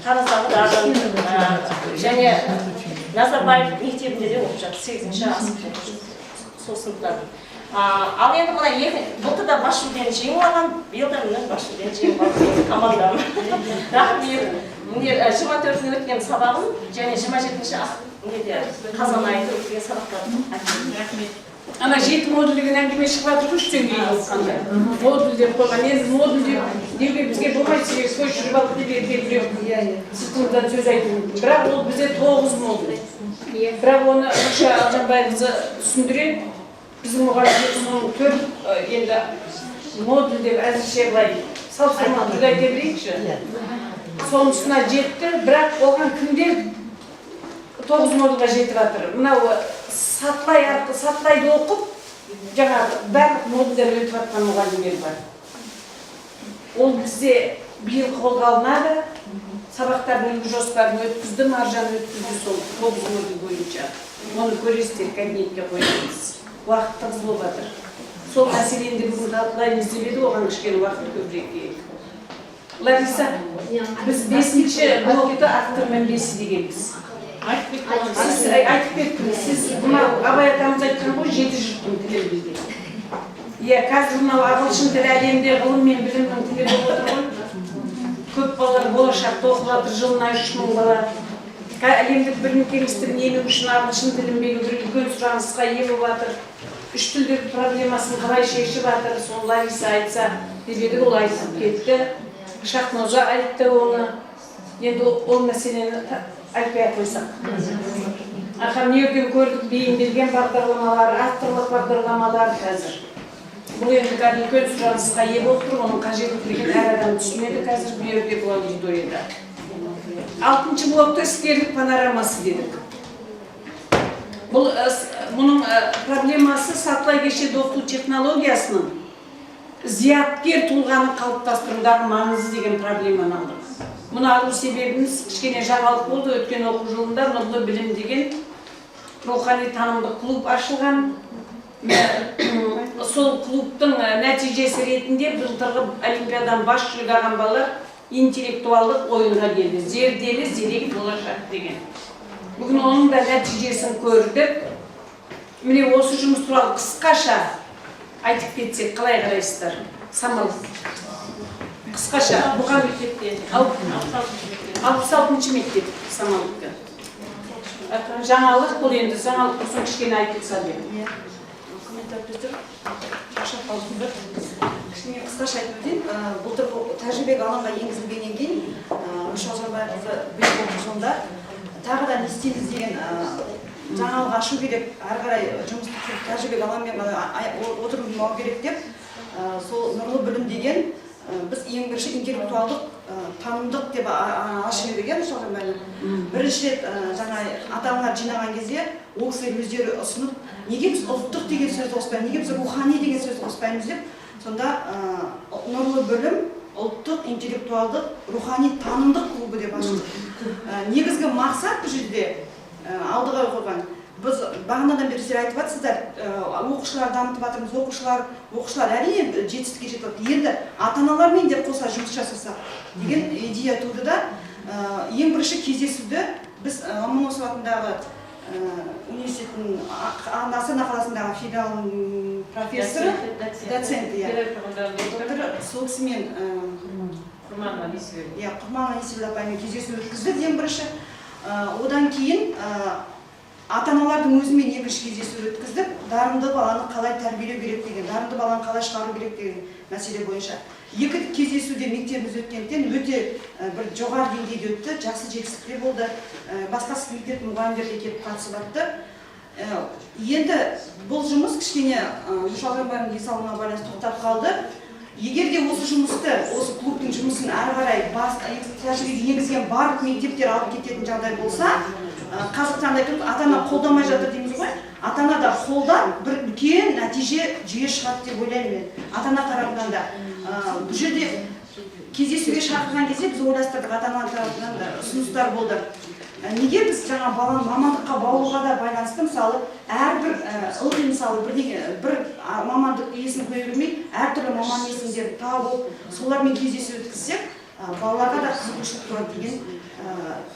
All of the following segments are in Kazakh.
Қарасаңыз және Назарбаев мектебінде де оқып жатыр, 8-ші сол сыныптан. Ал енді мына былтырда бас жүлдені жеңіп алған, биыл да міне бас жүлдені жеңіп алған командам. Рахмет. Міне 24-ні өткен сабағым және 27-ші қазан айында өткен сабақтарды айтамын. Рахмет. Ана 7 модуль деген әңгіме шығып жатыр үштен кейін оқығанда. Модуль деп қойған. Енді модуль деуге бізге болмайды, себебі көз жүріп алып деп біреу сыртымыздан сөз айту. Бірақ ол бізде 9 модуль. Бірақ оны Нұрша Алжанбайқызы түсіндіреді. Біздің мұғалімдер соның 4 енді модуль деп әзірше былай салыстырмалы айта берейікші. Соның үстіне жетті, бірақ оған кімдер 9 модульға жетіп жатыр. Мынау сатылайды оқып, жаңағы барлық модульдер өтіп жатқан мұғалімдер бар. Ол бізде биыл қолға алынады, сабақтардың үлгі жоспарын өткізді, маржан өткізді сол 9 модуль бойынша. Оны көресіздер, кабинетке қойдыңыз. Уақыт тығыз болып жатыр. Сол мәселені бүгін талқылаймыз деп еді, оған кішкене уақыт көбірек керек. Лариса, біз 5-ші блокты автормен 5 дегенбіз. Сіз айтып кеттіңіз, сіз Абай атамыз айтқан ғой, 7 жұрттың тілі бізде. Қазір мынау ағылшын тілі әлемде ғылым мен білімнің тілі болып отыр ғой. Көп балалар болашақта оқып жатыр, жылына 3000 бала. Әлемдік білім кеңістігін ену үшін ағылшын тілін білу үлкен сұранысқа ие болып жатыр. Үш тілдік проблемасын қалай шешіп жатыр, соны Лариса айтса деп еді, ол айтып кетті. Шахноза айтты оны. Енді ол мәселені айтпай қойсақ. Неше жерден көрдік, бейімделген бағдарламалар, авторлық бағдарламалар қазір. Бұл енді үлкен сұранысқа ие болып тұр, оның қажеттілігін әр адам түсінеді қазір бұл жерде бұл аудиторияда. 6-шы блокта іскерлік панорамасы дедік. Бұның проблемасы сатылай кешенді оқыту технологиясының зияткер тұлғаны қалыптастырудағы маңызы деген проблеманы алдық. Мұны алу себебіміз кішкене жаңалық болды. Өткен оқу жылында Нұрлы білім деген рухани танымдық клуб ашылған. Сол клубтың нәтижесі ретінде былтырғы олимпиададан бас жүлде алған балалар интеллектуалдық ойынға келді. Зерделі зерек болашақ деген. Бүгін оның да нәтижесін көрдік. Міне осы жұмыс туралы қысқаша айтып кетсек, қалай қарайсыздар? Самал. Қысқаша. Бұған мектепте. 66-шы мектеп Самалдікі. Жаңалық бұл енді, жаңалық болсын кішкене айтып салды. Қысқаша айтып өтейін. Былтыр тәжірибеге алаңға енгізілгеннен кейін Нұрша Алжанбайқызы биыл оқу жылында тағы да не істейміз деген жаңалық ашу керек, әрі қарай жұмысты тәжірибеге алаңмен отырмау керек деп сол Нұрлы білім деген біз ең бірінші интеллектуалдық танымдық деп ашу керек Нұрша Алжанбайқызы. Бірінші рет жаңа ата-аналар жинаған кезде ол кісілер өздері ұсынып, неге біз ұлттық деген сөзді қоспаймыз, неге біз рухани деген сөзді қоспаймыз деп, сонда Нұрлы білім ұлттық, интеллектуалдық, рухани танымдық клубы деп аштық. Негізгі мақсат бұл жерде алдыға қойған. Біз бағанадан бері сіздер айтып жатсыздар, оқушылар дамытып жатырмыз, оқушылар әрине жетістікке жетіп жатыр. Енді ата-аналармен де қоса жұмыс жасасақ деген идея туды да, ең бірінші кездесуді біз Ломоносов атындағы университеттің Астана қаласындағы филиалының профессоры, доценті, сол кісімен Құрманова Несібел апаймен кездесу өткіздік ең бірінші. Одан кейін ата-аналардың өзімен екінші кездесу өткіздік. Дарынды баланы қалай тәрбиелеу керек деген, дарынды баланы қалай шығару керек деген мәселе бойынша. Екі кездесуде мектебіміз өткендіктен өте бір жоғары деңгейде өтті, жақсы жетістіктер болды. Басқа мектеп мұғалімдер де келіп қатысып жатты. Енді бұл жұмыс кішкене Нұрша Алжанбайқызының денсаулығына байланысты тоқтап қалды. Егер де осы жұмысты, осы клубтың жұмысын әрі қарай тәжірибеге енгізген барлық мектептер алып кететін жағдай болса, қазір таңда ата-ана қолдамай жатыр дейміз ғой. Ата-ана да қолдап бір үлкен нәтиже жүйе шығады деп ойлаймын мен. Ата-ана тарапынан да. Бұл жерде кездесуге шақырған кезде біз ойластырдық, ата-ана тарапынан да ұсыныстар болды. Неге біз жаңа баланы мамандыққа баулуға да байланысты, мысалы, әрбір ылғи мысалы бір мамандық иесін қоя бермей, әртүрлі маман есімдерін тауып, солармен кездесу өткізсек, балаларға да қызығушылық туады деген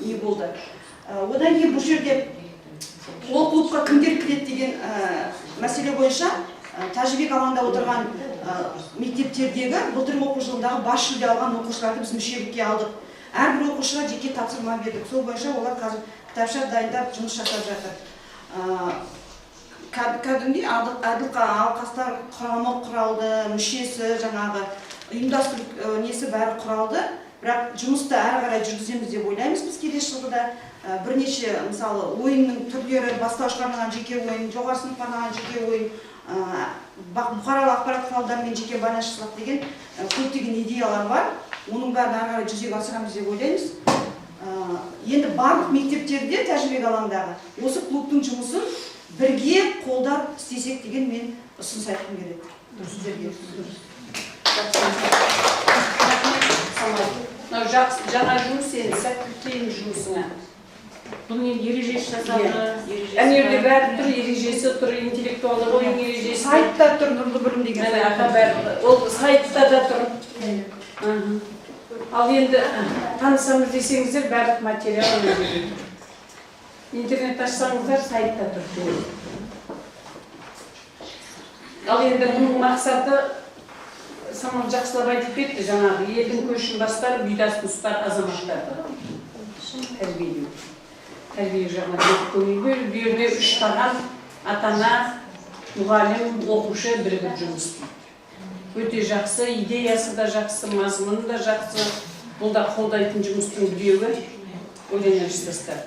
не болды. Одан кейін бұл жерде ол клубқа кімдер кіреді деген мәселе бойынша Тәжібек алаңында отырған мектептердегі былтырғы оқу жылындағы бас жүлде алған оқушыларды біз мүшелікке алдық. Әрбір оқушыға жеке тапсырма бердік. Сол бойынша олар қазір кітапша дайындап жұмыс жасап жатыр. Кәдімгідей әділқа алқастар құрамы құралды, мүшесі жаңағы ұйымдастыру несі бәрі құралды. Бірақ жұмысты әрі қарай жүргіземіз деп ойлаймыз біз келесі жылы да. Бірнеше мысалы ойынның түрлері, бастауышқа арналған жеке ойын, жоғары сыныпқа арналған жеке ойын, бұқаралық ақпарат құралдарымен жеке байланыс жасап деген көптеген идеялар бар. Оның бәрін әрі қарай жүзеге асырамыз деп ойлаймыз. Енді барлық мектептерде Тәжібек алаңдағы осы клубтың жұмысын бірге қолдап істесек деген мен ұсыныс айтқым келеді. Сіздерге. Жаңа жұмыс енді сәттіліктейін жұмысыңа. Бұның ережесі жасалды. Әнерде бәрі тұр, ережесі тұр, интеллектуалды ойын ережесі. Сайтта тұр, нұрлы білім деген. Ол сайтта да тұр. Ал енді танысамыз десеңіздер барлық материал өңделген. Интернет ашсаңыздар сайтта тұр. Ал енді бұның мақсаты Самал жақсылап айтып кетті жаңағы елдің көшін бастар, бұйдас тұстар азаматтарды тәрбиелеу. Тәрбие жағына көңіл бөліп, беріне 3 тағам ата-ана, мұғалім, оқушы бірігіп жұмыс істейді. Өте жақсы, идеясы да жақсы, мазмұны да жақсы. Бұл да қолдайтын жұмыстың біреуі ойлана жасастар.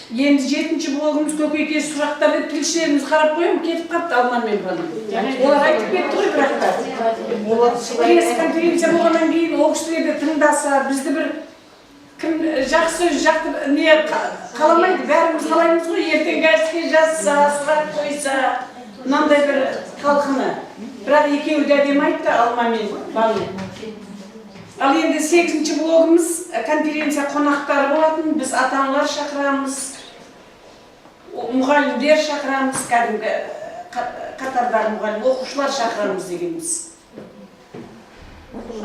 Енді 7-ші блогымыз көкейке сұрақтарды тілшілеріміз қарап қойым, кетіп қапты Алман мен Бану. Олар айтып кетті ғой бірақтар. Пресс-конференция болғаннан кейін ол кісілерді тыңдаса, бізді бір кім жақсы жақты не қаламайды, бәріміз қалаймыз ғой, ертең гәзітке жазса, сұрақ қойса, мынандай бір талқыны. Бірақ екеуі де әдемі айтты, Алман мен Бану. Ал енді 8-ші блогымыз конференция қонақтары болатын, біз ата-аналар шақырамыз, мұғалімдер шақырамыз, кәдімгі қатардағы мұғалім, оқушылар шақырамыз дегенбіз.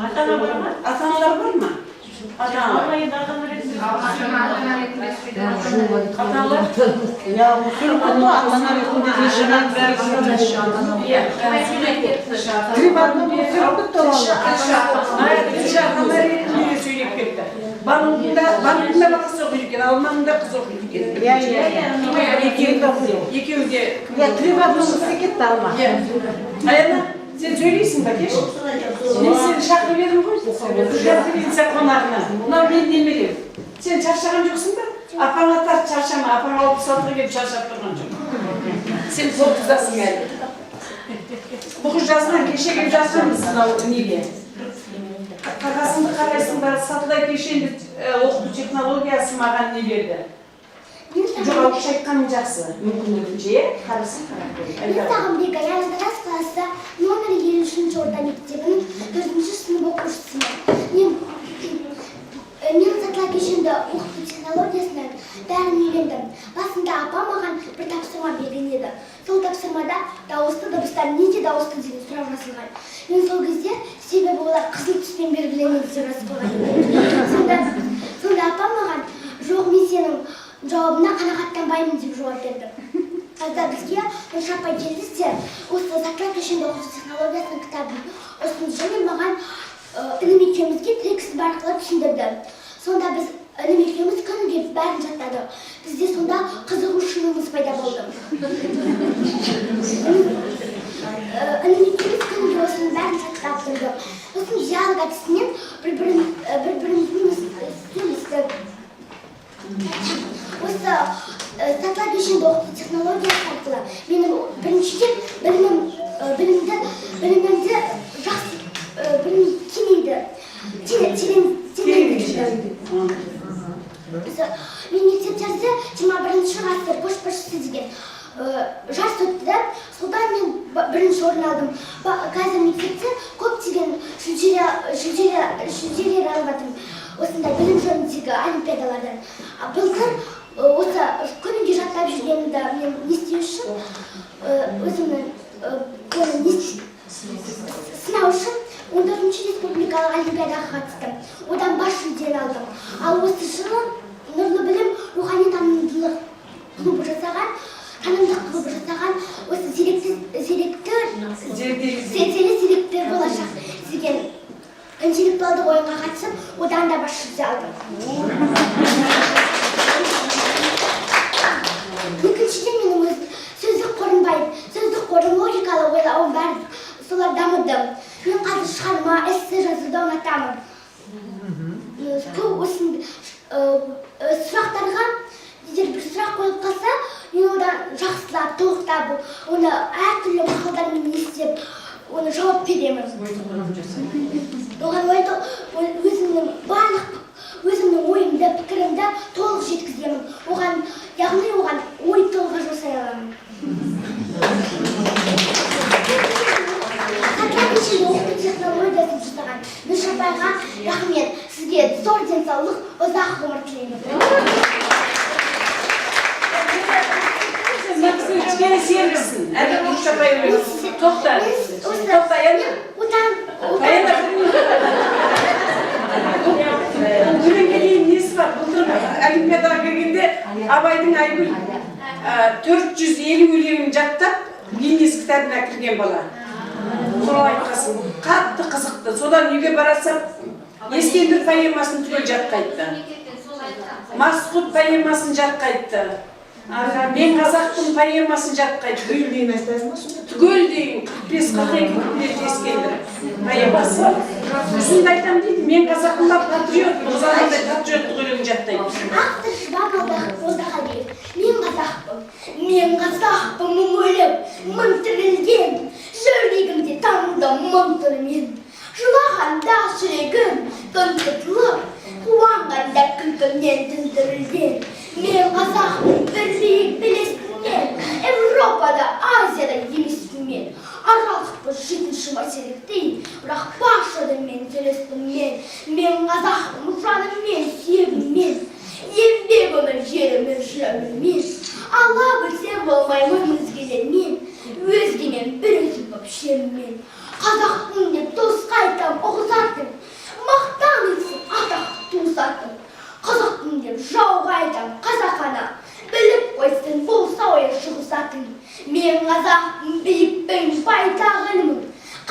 Ата-ана бар ма? Ата-аналар бар ма? Ата-аналар. Банудың да бақысы оқиды екен, Алманның да қызы оқиды екен. Екеуі де... Трибадныңызды кетті Алма. Аяна, сен сөйлейсің ба, кеш? Мен сені шақырып едім ғой, конференция қонағына. Мынау мен немерем. Сен шаршаған жоқсың ба? Апаңа тарт шаршама, апаң 66-ға келіп шаршап тұрған жоқ. Сен 30-дасың әлі. Бұл жазған, кеше келіп жазғанбыз мынау неге. Қағасыңды қарайсың ба, сатыдай кешенді оқыту технологиясы маған не берді? Жоқ, айтқаның жақсы. Мүмкіндігінше қарасын қарап көрейік. Мен Сағымбек Аян класс классы номер 53-ші орта мектебінің 4-ші сынып оқушысымын. Мен сатыла кешенді оқыту технологиясынан бәрін үйрендім. Басында апам маған бір тапсырма берген еді. Сол тапсырмада дауысты дыбыстар неге дауысты деген сұрақ жазылған. Мен сол кезде себебі олар қызыл түспен белгіленеді деп жазып қойған. Сонда апам маған жоқ, мен сенің жауабына қанағаттанбаймын деп жауап берді. Қазір бізге шапай келдіңіздер, осы сатыла кешенді оқыту технологиясының кітабын ұсынды және маған інім екеумізге текст арқылы түсіндірді. Сонда біз інім екеуміз күніге бәрін жаттадық. Бізде сонда қызығушылығымыз пайда болды. Інім екеуміз күніге осының бәрін жаттап тұрдық. Осының диалог әдісімен бір-бірімізбен сөйлестік. Осы сатыла кешенді оқыту технологиясы арқылы менің біріншіден білімімді жақсы кеңейді. Мен мектептерде 21-ші ғасыр көшбасшысы деген жарыс өтті. Содан мен бірінші орын алдым. Қазір мектепте көптеген жүлделер алып осындай білім жөніндегі олимпиадалардан. Былтыр осы күніге жаттап жүргенімді мен не істеу үшін өзімнің сынау үшін 14-ші республикалық олимпиадаға қатыстым. Одан бас жүлдені алдым. Ал осы жылы Нұрлы білім рухани танымдылық клубы жасаған, осы зерделі зеректер болашақ деген интеллектуалдық ойынға қатысып, одан да бас жүлде алдым. Екіншіден менің өз сөздік қорым байып, сөздік қорым логикалы ойлауым бәрі солар дамыды. Мен қазір шығарма, эссе жазуды ұнатамын. Көп сұрақтарға, егер бір сұрақ қойып қалса, мен одан жақсылап, толықтап, оны әртүрлі мақалдармен естіп, оны жауап беремін. Оған өзімнің ойымды, пікірімді толық жеткіземін. Яғни оған ой толығы жасай аламын. Қатлабешінде оқыту технологиясын жасаған Гүлшапайға рахмет. Сізге зор денсаулық, ұзақ ғұмыр тілеймін. Кішкене серіксің, әлі Гүлшапай өлі. Тоқта, әне? Өлеңге дейін несі бар? Бұлдыр олимпиадаға келгенде Абайдың Айгүл 450 өлеңін жаттап, Гиннес кітабына кірген бала. Сол айтқасын, қатты қызықты. Содан үйге барасам, Ескендір поэмасын түгел жатқайтты. Масқұт поэмасын жатқайтты. Мен қазақтың поэмасын жатқайтты. Түгел дейін 45-42 күнде Ескендір поэмасы. Үсінді айтам дейді, мен қазақтыңда патриот, ұзағандай патриоттық өлеңін жаттайды. Автор Шыбан Молдағалиев. Мен қазақпын мың өлім, мың тірілген. Жүрегімде таңда мың түрмен. Жылағанда жүрегім тынтытылып, қуанғанда күлкімнен тіндірілген. Мен қазақпын бірлік білесің мен, Европада, Азияда емеспін мен. Аралықпын жетінші материктей, бірақ баршадан мен төлестім мен. Мен қазақпын жаныммен, сүйегіммен, еңбек өмір жерімін жүрегіммен. Алла білсе болмаймын өзгелермен, өзгемен бір өзім боп шеріммен. Қазақпын деп досқа айтам, ұғызатым, мақтан етсін, атақты туысатым. Қазақпын деп жауға айтам, қазақана, біліп қойсын, болса ойы шығысатын. Мен қазақпын, биікпін, байтақ ілімін,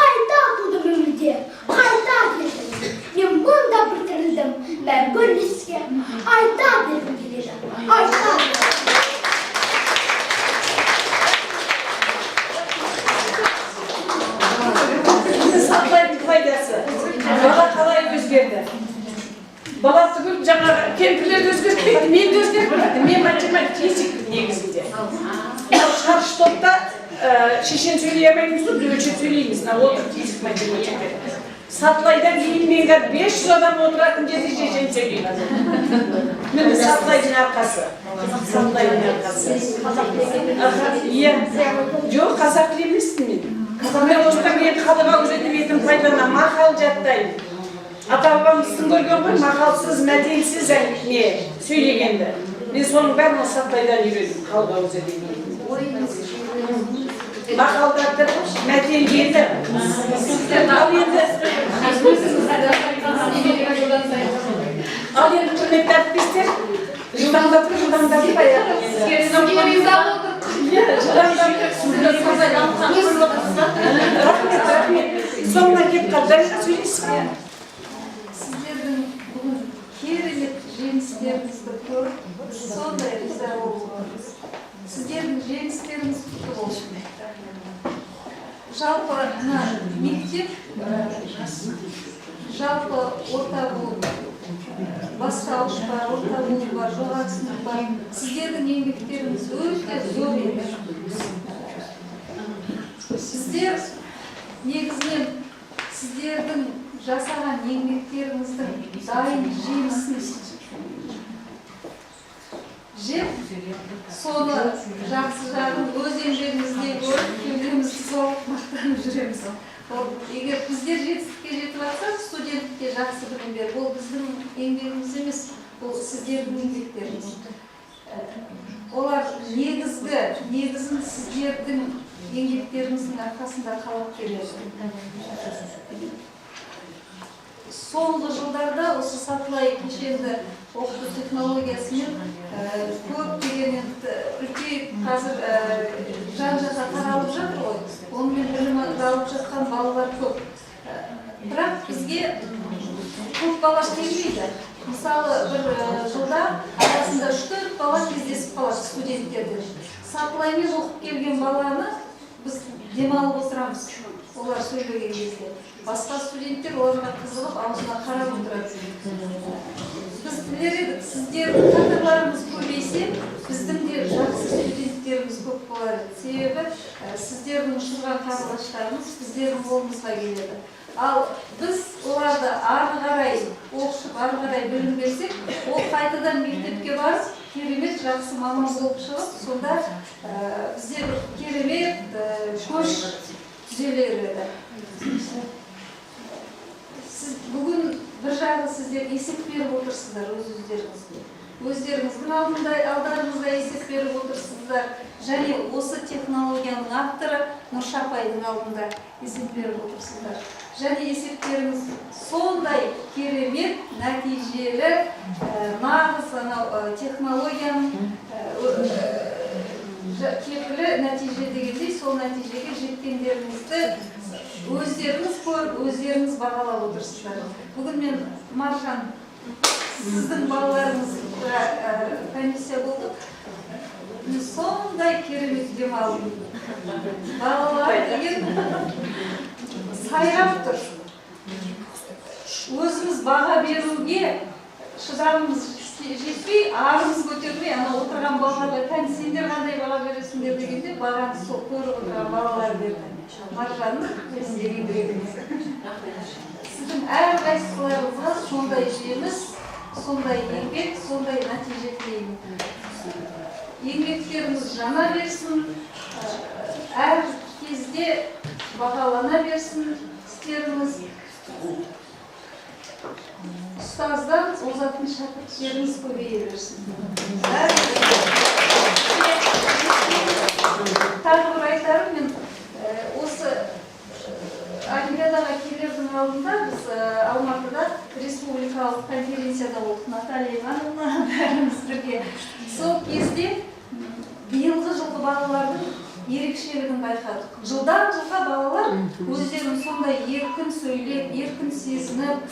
қайта тудым өмірде, қайта келдім. Мен мұнда бір тірілдім, бәр көрмеске, айта бергім келеді, айта бергім. Сатылайдың пайдасы. Бала қалай өзгерді? Бала түгіл жаңағы кемпірлерді өзгертпейді, мен де өзгертпейді. Мен математик физикпін негізінде. Шарш топта шешен сөйлей алмаймыз, өлшеп сөйлейміз. Отыр физик математик. Сатылайдан кейін мен 500 адам отыратын жерде шешен сөйлеймін. Міне Сатылайдың арқасы. Сатылайдың арқасы. Жоқ, қазақ емеспін мен. Мен осыдан кейін халық ауызеті бетін пайдалана мақал жаттаймын. Ата-бабамыздың көрген ғой, мақалсыз, мәтелсіз әңгіме сөйлегенді. Мен соның бәрін Сатылайдан үйрендім, халық ауызеті бетін. Мақалдарды мәтелгенді. Ал енді құрметті әріптестер, жылдамдатып аяғы. Рахмет. Соңына кеп қалдарыға сөйлейсің. Сіздердің бүгін керемет жеңістеріңізді көріп, сондай риза болдыңыз. Сіздердің жеңістеріңіз құтты болсын. Жалпы мектеп, жалпы орта болып, бастауыш бар, орта болып бар, жоғары сынып бар. Сіздердің еңбектеріңіз өте зор еді. Сіздер негізінен сіздердің жасаған еңбектеріңіздің дайын жемісін жеп, соны жақсы жағын өз еңбегімізде көріп, кеудемізді соғып мақтанып жүреміз. Егер біздер жетістікке жетіп жатсақ, студентке жақсы білім беріп, ол біздің еңбегіміз емес, ол сіздердің еңбектеріңіз. Олар негізін сіздердің еңбектеріңіздің арқасында қалап келеді. соңғы жылдарда осы сатылай кешенді оқыту технологиясымен көптеген үлкен қазір жан-жаққа таралып жатыр ғой. Онымен білім алып жатқан балалар көп. Бірақ бізге көп бала келмейді. Мысалы, бір жылда арасында 3-4 бала кездесіп қалады студенттерден. Сатылаймен оқып келген баланы біз демалып отырамыз. Олар сөйлеген кезде. Басқа студенттер оларға қызығып, аузына қарап отырады. Біз білер едік, сіздердің кадрларыңыз көбейсе, біздің де жақсы студенттеріміз көп болады. Себебі сіздердің ұшырған қарлығаштарымыз біздердің қолымызға келеді. Ал біз оларды ары қарай оқытып, ары қарай білім берсек, ол қайтадан мектепке барып, керемет жақсы маман болып шығып, сонда бізде бір керемет көш түзелер еді. Сіз бүгін бір жағы сіздер есеп беріп отырсыздар өздеріңізге. Өздеріңіздің алдарыңызда есеп беріп отырсыздар. Және осы технологияның авторы Нұршапайдың алдында есеп беріп отырсыздар. Және есептеріңіз сондай керемет, нәтижелі, нағыз технологияның кепілі нәтиже дегендей, сол нәтижеге жеткендеріңізді өздеріңіз көріп, өздеріңіз бағалап отырсыздар. Бүгін мен Маржан, сіздің балаларыңызға комиссия болдық. Сондай керемет демалдым. Балалар деген сайрап тұр. Өзіміз баға беруге шыдамымыз жетпей, арымыз көтермей, ана отырған балаларға, кәні сендер қандай баға бересіңдер дегенде, бағаны сол көріп отырған балалар берді. Маржанның дегендірегіңіз. Сіздің әрқайсыларыңызға сондай жеміс, сондай еңбек, сондай нәтиже тілеймін. Еңбектеріңіз жана берсін, әр кезде бағалана берсін істеріңіз. Ұстаздан озатын шәкірттеріңіз көбейе берсін. Тағы бір айтарым, мен осы Олимпиадаға келердің алдында біз Алматыда республикалық конференцияда болдық. Наталья Ивановна бәріміз бірге. Сол кезде биылғы жылғы балалардың ерекшелігін байқадық. Жылдан жылға балалар өздерін сондай еркін сөйлеп, еркін сезініп,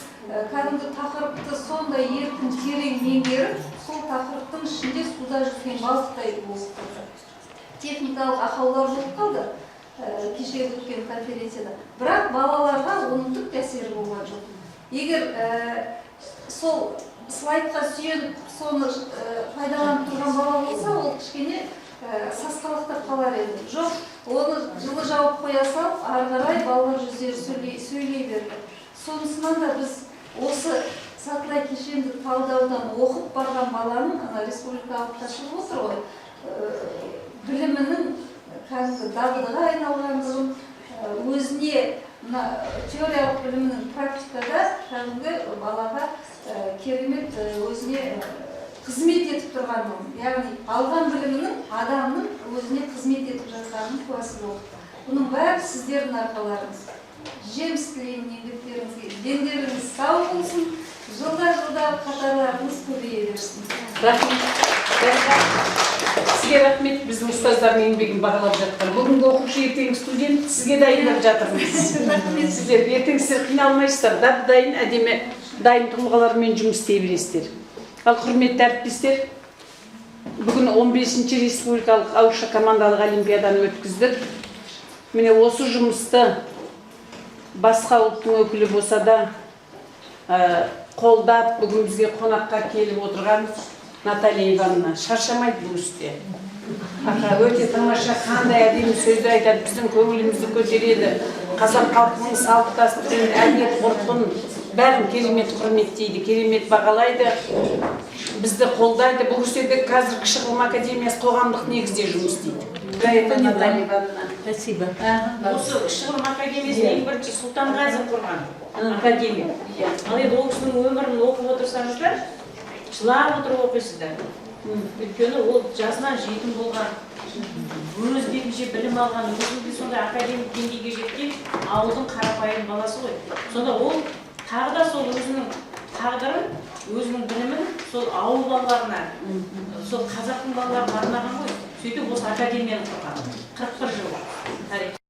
кәдімгі тақырыпты сондай еркін терең меңгеріп, сол тақырыптың ішінде суда жүрген балықтай болып қалды. Техникалық ақаулар болып қалды кешегі өткен конференцияда. Бірақ балаларға оның түк әсері болған жоқ. Егер сол слайдқа сүйеніп, соны пайдаланып тұрған бала болса, ол кішкене сасқалақтап қалар еді. Жоқ, оны жылы жауып қоя салып, ары қарай балалар жүздері сөйлей берді. Сонысынан да біз осы сатылай кешенді талдаудан оқып барған баланың, республикалық ташылып отыр ғой, білімінің кәдімгі дағдыға айналғандығын, өзіне теориялық білімінің практикада кәдімгі балаға керемет өзіне қызмет етіп тұрғандығын, яғни алған білімінің адамның өзіне қызмет етіп жатқанының куәсі болды. Бұның бәрі сіздердің арқаларыңыз. Жеміс тілеймін еңбектеріңізге, дендеріңіз сау болсын, жылда қатарларыңыз көбейе берсін. Сізге рахмет, біздің ұстаздардың еңбегін бағалап жатқан. Бүгінгі оқушы ертең студент, сізге дайындап жатырмыз. Сіздер ертең сіздер қиналмайсыздар, дайын әдемі дайын тұлғалармен жұмыс істей бересіздер. Ал құрметті әріптестер, бүгін 15-ші республикалық ауызша командалық олимпиаданы өткіздік. Міне осы жұмысты басқа ұлттың өкілі болса да қолдап, бүгін бізге қонаққа келіп отырған Наталья Ивановна шаршамайды бұл істе. Өте тамаша, қандай әдемі сөзді айтады, біздің көңілімізді көтереді. Қазақ халқының салт дәстүрін, әдет ғұрпын бәрін керемет құрметтейді, керемет бағалайды, бізді қолдайды. Бұл жерде қазір Кіші ғылым академиясы қоғамдық негізде жұмыс істейді. Наталья Ивановна. Спасибо. Осы Кіші ғылым академиясын ең бірінші Сұлтанғазы құрған академия. Ал енді ол кісінің өмірін оқып отырсаңыздар, жылап отырып оқисыздар. Өйткені ол жасынан жетім болған, өз бетінше білім алған, өзінде сондай академик деңгейге жеткен ауылдың қарапайым баласы ғой. Сонда ол тағы да сол өзінің тағдырын, өзінің білімін сол ауыл балаларына, сол қазақтың балаларына арнаған ғой. Сөйтіп осы академияны құрған. 41 жыл тарих.